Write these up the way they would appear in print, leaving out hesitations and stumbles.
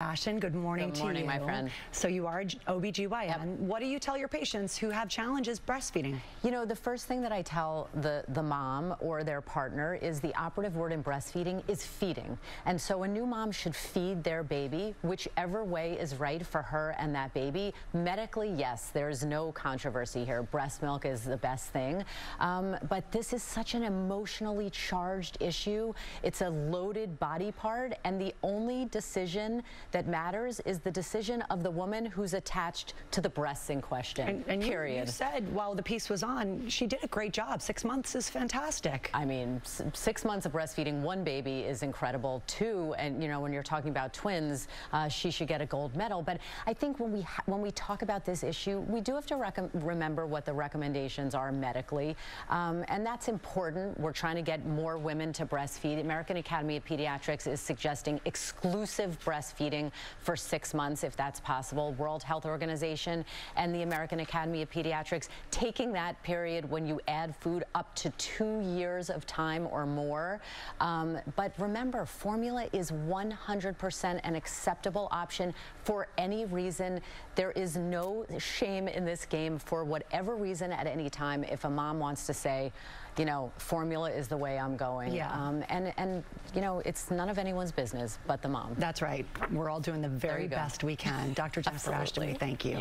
Ashton, good morning to you. Good morning, my friend. So you are OBGYN. Yep. What do you tell your patients who have challenges breastfeeding? You know, the first thing that I tell the mom or their partner is the operative word in breastfeeding is feeding. And so a new mom should feed their baby whichever way is right for her and that baby. Medically, yes, there's no controversy here. Breast milk is the best thing. But this is such an emotionally charged issue. It's a loaded body part, and the only decision that matters is the decision of the woman who's attached to the breasts in question, and period. You said while the piece was on, she did a great job. 6 months is fantastic. I mean, 6 months of breastfeeding one baby is incredible. 2, and you know, when you're talking about twins, she should get a gold medal. But I think when we talk about this issue, we do have to remember what the recommendations are medically, and that's important. We're trying to get more women to breastfeed. The American Academy of Pediatrics is suggesting exclusive breastfeeding for 6 months, if that's possible. World Health Organization and the American Academy of Pediatrics taking that period when you add food up to 2 years of time or more. But remember, formula is 100% an acceptable option for any reason. There is no shame in this game for whatever reason at any time. If a mom wants to say, you know, formula is the way I'm going. Yeah. And you know, it's none of anyone's business but the mom. That's right. We're all doing the very best we can. Dr. Jennifer Ashton, we thank you.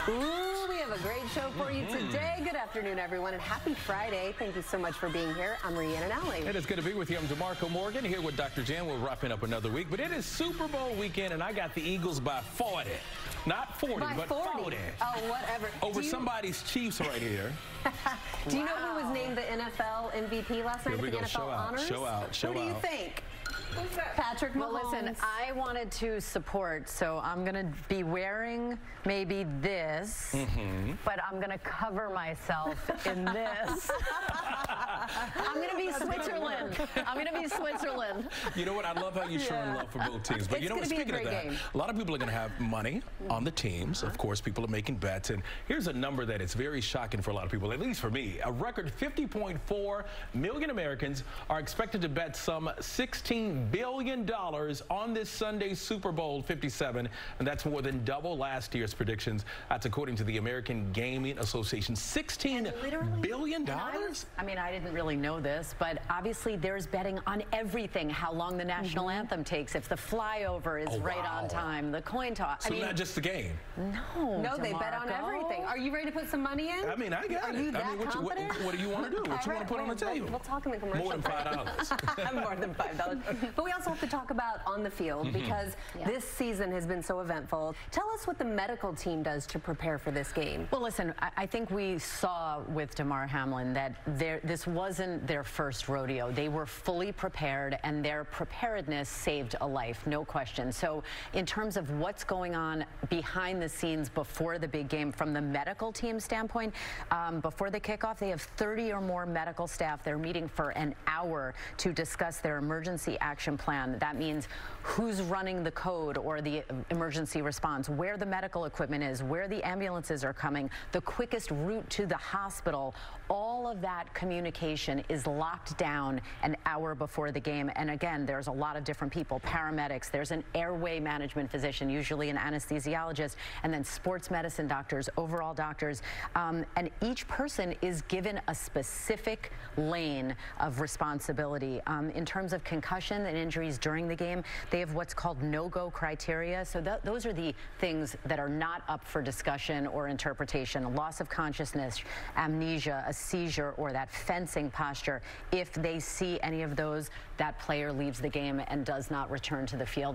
Ooh, we have a great show for you today. Good afternoon, everyone, and happy Friday. Thank you so much for being here. I'm Rhiannon Alley. It is good to be with you. I'm DeMarco Morgan here with Dr. Jen. We're wrapping up another week, but it is Super Bowl weekend, and I got the Eagles by 40. Not 40, but 40. Oh, whatever. Over somebody's Chiefs right here. Do you know who was named the NFL MVP last night at the NFL Honors? Show out. Who do you think? Patrick Mahomes. Well, listen, I wanted to support, so I'm going to be wearing maybe this, but I'm going to cover myself in this. I'm going to be Switzerland. I'm going to be Switzerland. You know what? I love how you're showing love for both teams. But you know what? Speaking of that, a lot of people are going to have money on the teams. Of course, people are making bets. And here's a number that is very shocking for a lot of people, at least for me. A record 50.4 million Americans are expected to bet some $16 billion on this Sunday's Super Bowl 57. And that's more than double last year's predictions. That's according to the American Gaming Association. $16 billion? I mean, I didn't really know this, but obviously there's betting on everything. How long the national anthem takes, if the flyover is on time, the coin toss. So not just the game? No, they bet on everything. Are you ready to put some money in? I mean, I got it. I mean, what do you want to do? What you want to put on the table? We'll talk in the commercial. More than $5. More than $5. But we also have to talk about on the field because this season has been so eventful. Tell us what the medical team does to prepare for this game. Well, listen, I think we saw with Damar Hamlin that this wasn't their first rodeo. They were fully prepared, and their preparedness saved a life, no question. So in terms of what's going on behind the scenes before the big game, from the medical team standpoint, before the kickoff, they have 30 or more medical staff. They're meeting for an hour to discuss their emergency action plan. That means who's running the code or the emergency response, where the medical equipment is, where the ambulances are coming, the quickest route to the hospital. All of that communication is locked down an hour before the game. And again, there's a lot of different people, paramedics, there's an airway management physician, usually an anesthesiologist, and then sports medicine doctors, overall doctors. And each person is given a specific lane of responsibility. In terms of concussion and injuries during the game, they have what's called no-go criteria. So those are the things that are not up for discussion or interpretation. Loss of consciousness, amnesia, a seizure, or that fencing posture. If they see any of those, that player leaves the game and does not return to the field.